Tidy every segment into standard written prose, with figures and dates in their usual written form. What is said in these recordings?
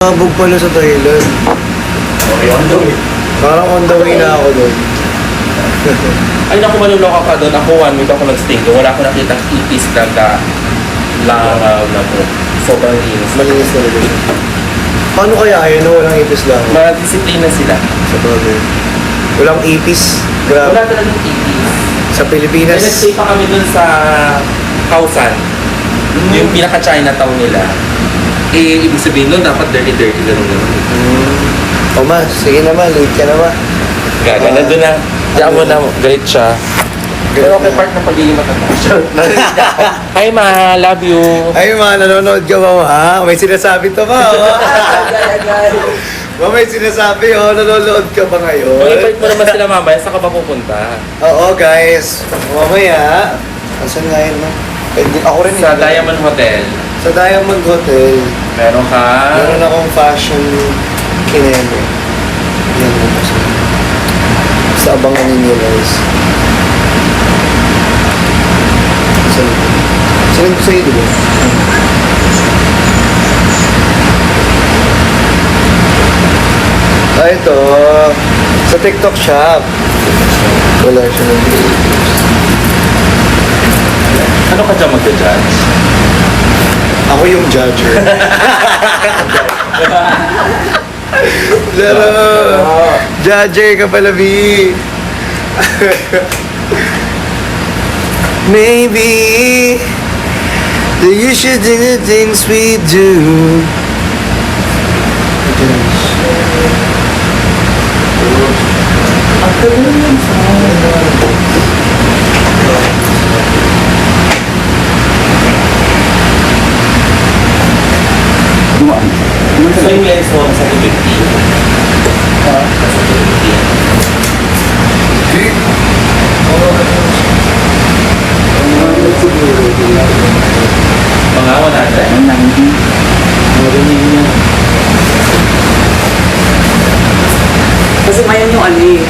Nabog pala sa Thailand. Okay, on the way. Parang on the way na ako doon. Ay naku, maluloka ka doon. Ako one week ako nag-stay doon. Wala ako nakitang ipis na langaw na po. Sobrang linis. Malinis na rin. Paano kaya yun na walang ipis lang? Mga-disiplina sila. Sa bagay. Walang ipis. Grabe. Wala talagang ipis. Sa Pilipinas. Kaya nag-stay pa kami doon sa Kausan. Yung pinaka-Chinatown nila. Eh, ibig sabihin doon, dapat dirty-dirty, gano'n-gano'n. O ma, sige naman, late ka naman. Gagana doon na. Diyan mo na, galit siya. Pero okay, part ng pagiging matanda. Hi ma, love you. Ay ma, nanonood ka ba ma? May sinasabi to ma. Ma, may sinasabi oh, nanonood ka ba ngayon? Mag-invite mo naman sila mamaya, saan ka ba pupunta? Oo guys, mamaya. Asan nga yun ma? Eh, ako rin Sa eh. Diamond Hotel. Sa Diamond Hotel. Meron ka... Meron akong fashion kineme. Yan mo kasi. Sa abangan ninyo guys. Saan ko sa'yo diba? Ah, ito. Sa TikTok shop. Wala siya ng Ano ka dyan mag-judge? Ako yung judger. Pero, judger ka pala, B. Maybe that you should do the things we do. So yung lens mo sa 250? Sa 250? Mga 190? Kasi mayan yung ano eh.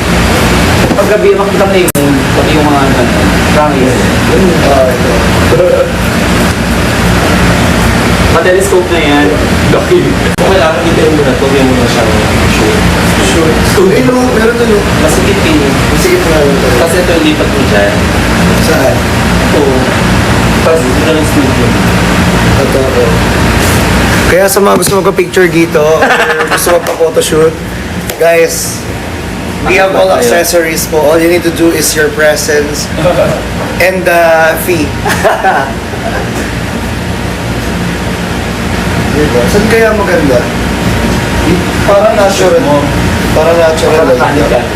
Paggabi, makita mo na yung pati yung mga promise. Matelescope na yan. Okay. Okay lang, hintayin mo na ito. Huwag mo na siyang shoot. Sure. Eh, no, meron to, no? Masikip pin. Sige pa naman tayo. Kasi ito yung lipat mo dyan. Saan? Oo. Tapos ito na yung studio. Ito, oh. Kaya sa mga gusto magpa-picture dito, or gusto magpa-photoshoot, guys, we have all accessories po. All you need to do is your presence and the fee. Diba? Saan kaya maganda? Para natural. Para natural light lang.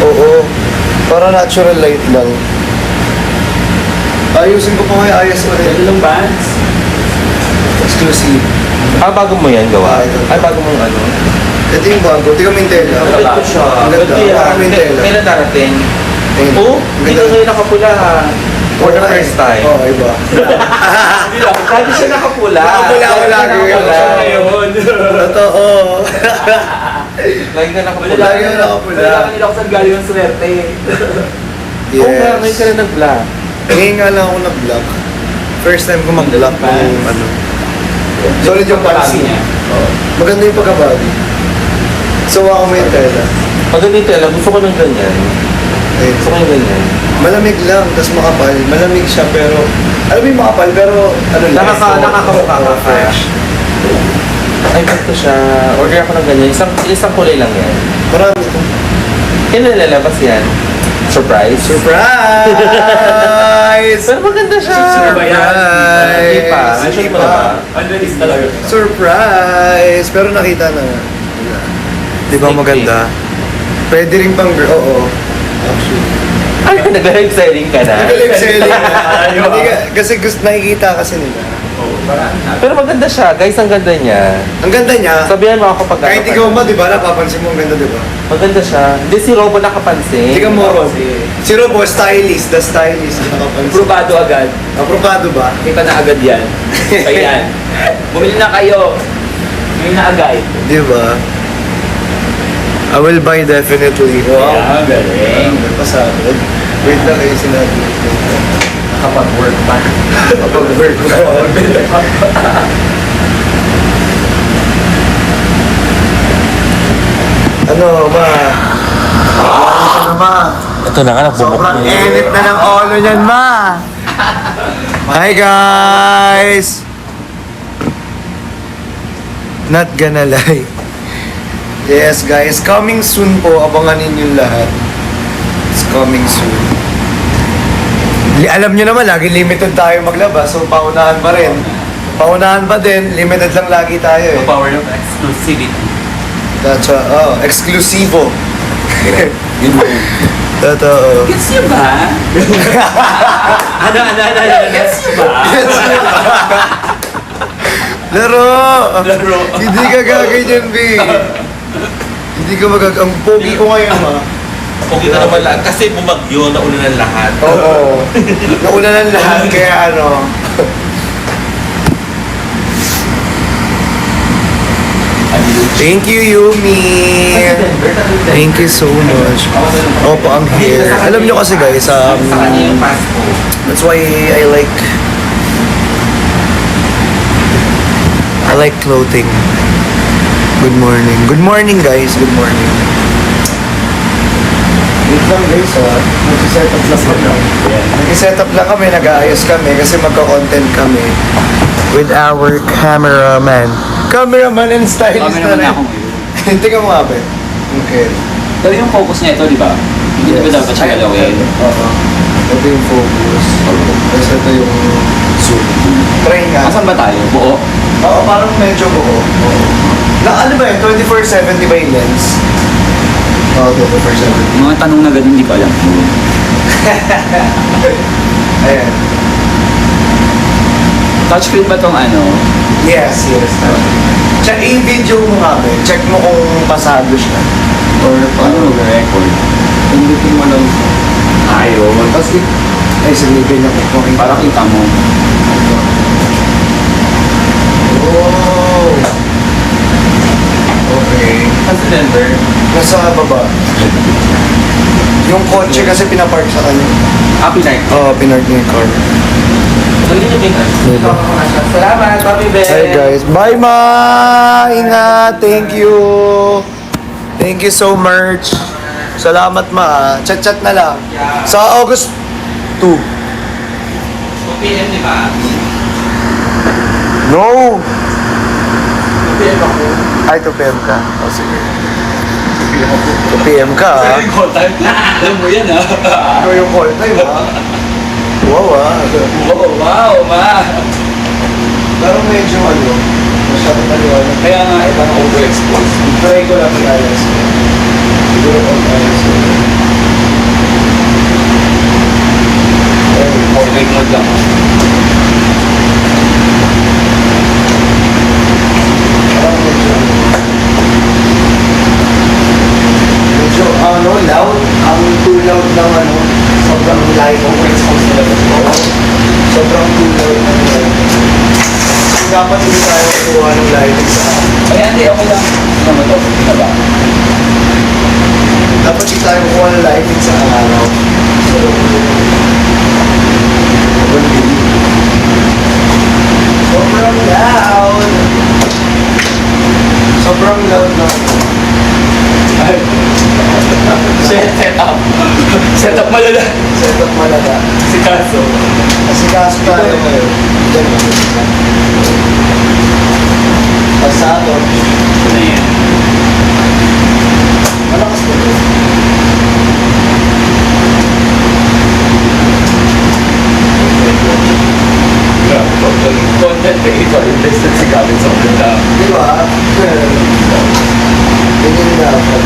Oo. Para natural light lang. Ayusin ko pa kaya ayos ko rin. Dalawang bands. Exclusive. Ah, bago mo yan gawa? Ah, ito. Ay, bago mong ano? Ito yung bago. Tingnan mo yung tela. Ito siya. Ang ganda. Ba't yan? Parang may tela. Kailan darating? Ayun. Oo, Ang hindi ka ganda. ngayon nakapula ha. For the first time. Oo, iba. Dati siya nakapula. Nakapula ako lagi. Nakapula. Ngayon. Totoo. Lagi ka nakapula. Lagi na nakapula. Kailangan nila ako saan galing yung swerte. Oo nga, ngayon ka na nag-vlog. Ngayon nga lang ako nag-vlog. First time ko mag-vlog ng ano. Solid yung pansi. Maganda yung pagka-body. So ako may tela. Maganda yung tela, gusto ko ng ganyan. Ayun. Gusto ko yung ganyan. Malamig lang, tapos makapal. Malamig siya pero, alam mo yung makapal pero ano lang. Nakakamukha ka. Fresh. Ay, ba't ko siya? Order ako ng ganyan. Isang kulay lang yan. Marami ito. Kailan lalabas yan? Surprise? Surprise! Pero maganda siya. Surprise! Hindi pa. Hindi Sure mo na ba? pa. Unreleased talaga. Surprise! Pero nakita na. Di ba maganda? Pwede rin pang girl. Oo. Actually. Ay, nag-live selling ka na? Nag-live selling na. Hindi ka- Kasi gusto nakikita kasi nila. Pero maganda siya. Guys, ang ganda niya. Ang ganda niya. Sabihan mo ako pag Kahit ikaw ba, di ba? Napapansin mo ang ganda, di ba? Maganda siya. Hindi si Robo nakapansin. Tika mo, Rob. Si Robo, stylist. The stylist. Nakapansin. Probado agad. Aprobado ba? Kita na agad yan. Ayan. Bumili na kayo. Bumili na agad. Di ba? I will buy definitely. Wow. Yeah, galing. Pasagod. Wait lang kayo sinabi. Kapag work pa. Kapag work ko. Ano, ma? Ano ka na, ma? Ito na nga, Sobrang init na ng ulo niyan, ma! Hi, guys! Not gonna lie. Yes, guys. Coming soon po. Abangan ninyo lahat. It's coming soon. Alam nyo naman, lagi limited tayo maglabas. So, paunahan pa rin. Paunahan pa din. Limited lang lagi tayo eh. power of exclusivity. That's exclusivo. Totoo. Gets niyo ba? Ano? Gets niyo ba? Laro! Laro. Hindi ka gaganyan, B. Hindi ka ang pogi ko ngayon, ma. Okay na naman lahat. Kasi bumagyo, nauna ng lahat. Oo. Nauna ng lahat, kaya ano. Thank you, Yumi. Thank you so much. Opo, ang hair. Alam nyo kasi guys, Sa kanya yung Pasko. that's why I like clothing. Good morning. Good morning, guys. Good morning. Wait lang, guys, ha. Nag-set up lang kami. Nag-set up lang kami, nag-aayos kami kasi magka-content kami with our cameraman. Cameraman and stylist Cameraman na rin. na ako ngayon. Tingnan mo nga, be. Okay. Pero yung focus niya ito, di ba? Hindi ba dapat siya galawin? Oo. Ito yung focus. Tapos ito yung zoom. Try nga. Asan ba tayo? Buo? Oo, parang medyo buo. Oo. Ano ba yun? 24/7 di ba yung lens? Oo, 24/7. Mga tanong na ganun, hindi ko alam. Ayan. Touchscreen ba tong ano? Yes. Check i-video mo nga, be. Check mo kung pasado siya. Or Paano mag-record? pindutin mo lang. Ayaw. Tapos ay, sige, ganyan ko. Para kita mo. Oh! Okay. Kasi Denver. Nasa baba. Yung kotse kasi pinapark sa kanya. Pinark. Oo, pinark niya yung car. Hindi niyo tingnan. Salamat, Papi Ben. Hi guys. Bye ma! Ingat! Thank you! Thank you so much. Salamat ma. Chat-chat na lang. Sa August 2. 2 p.m. di ba? No! 2 p.m. ako. Ay, 2 PM ka. O sige. 2 PM ka ha? call time. Alam mo yan, ha? Ikaw yung call time ha? Wow ha? Wow, ma! Pero medyo masyadong maliwanag. Kaya nga, ibang overexpose. Try ko lang i-ayos. Siguro kung ayos ko. Portrait mode lang. Parang medyo loud. Ang too loud ng sobrang light. Overexpose nila ba? Sobrang too loud ng light. Dapat hindi tayo kuha ng lighting sa Kaya hindi, okay lang. Ano ba to? Ano ba? dapat hindi tayo kuha ng lighting sa araw. So, sobrang loud. Sobrang loud na. Set up. Set up malala. Setup malaga. Si Kaso. Kasi kaso tayo ngayon. Diyan mo. Pasado. Ano yan? Malakas na ito. Content creator, invested si Gavin sa mga. Di ba? Ganyan dapat.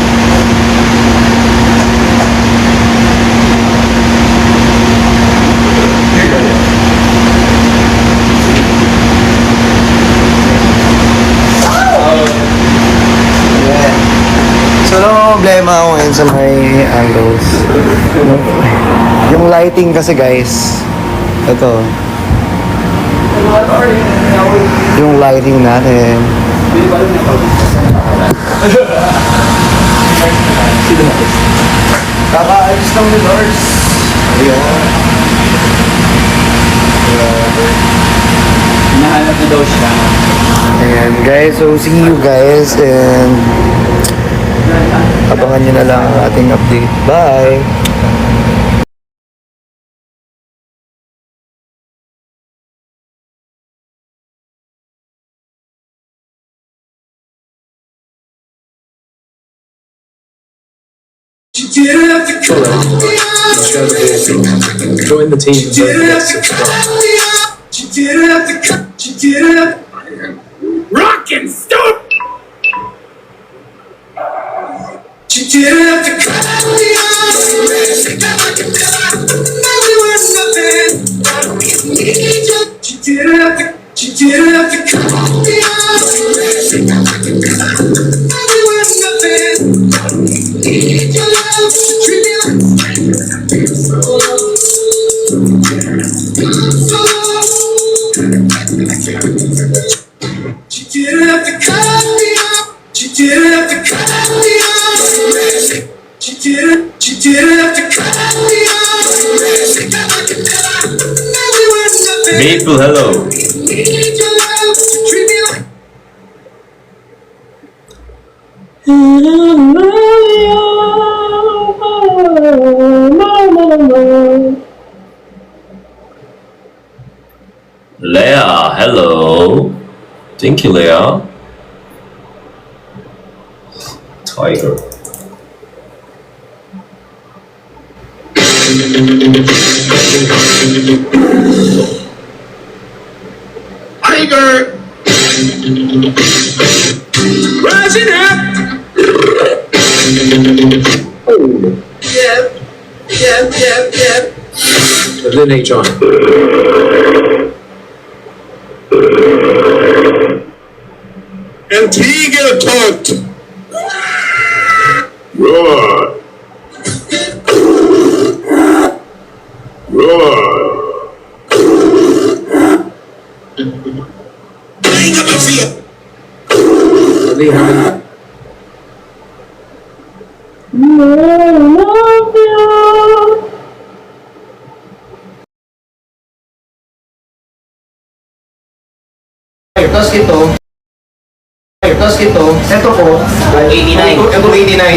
Yeah. So, no problema ako ngayon sa may angles. Yung lighting kasi guys, ito. Yung lighting natin. Kakaalis lang ni Lords. Ayan. Hinahanap na daw siya. Ayan guys, so see you guys and Abangan nyo na lang ang ating update. Bye! Join the team and don't forget to subscribe. Rockin' stupid! Maple, hello. Leia, hello. Thank you, Leia. Tiger. Tiger! Rising up! Yep. Lineage on. Antigua talked. Roar. Roar. They haven't. Tapos ito, ito po, 89. Ito 89.